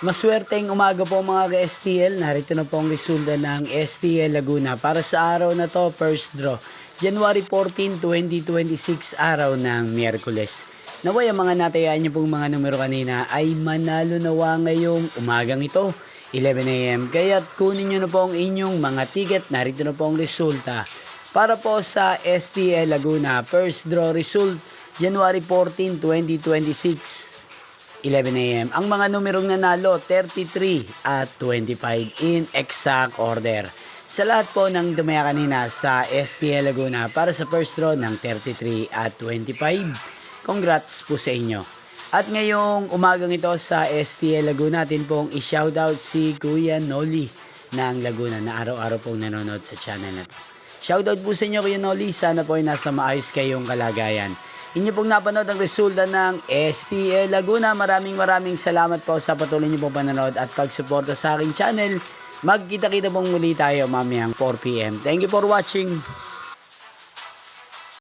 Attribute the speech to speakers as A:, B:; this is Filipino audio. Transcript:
A: Maswerteng umaga po mga ka-STL. Narito na po ang resulta ng STL Laguna para sa araw na to, first draw. January 14, 2026, araw ng Miyerkules. Naway ang mga natayaan niyo pong mga numero kanina ay manalo nawa ngayong umagang ito, 11 AM. Kaya kunin niyo na po ang inyong mga ticket. Narito na po ang resulta para po sa STL Laguna. First draw result, January 14, 2026. 11 AM. Ang mga numerong nanalo, 33 at 25 in exact order. Sa lahat po ng dumaya kanina sa STL Laguna para sa first draw ng 33 at 25, congrats po sa inyo. At ngayong umagang ito sa STL Laguna, natin pong i-shoutout si Kuya Noli ng Laguna na araw-araw pong nanonood sa channel na to. Shoutout po sa inyo Kuya Noli, sana po ay nasa maayos kayong kalagayan. Inyo pong napanood ang resulta ng STL Laguna. Maraming salamat po sa patuloy niyo pong panonood at pagsuporta sa aking channel. Magkita-kita pong muli tayo mamayang 4 PM. Thank you for watching.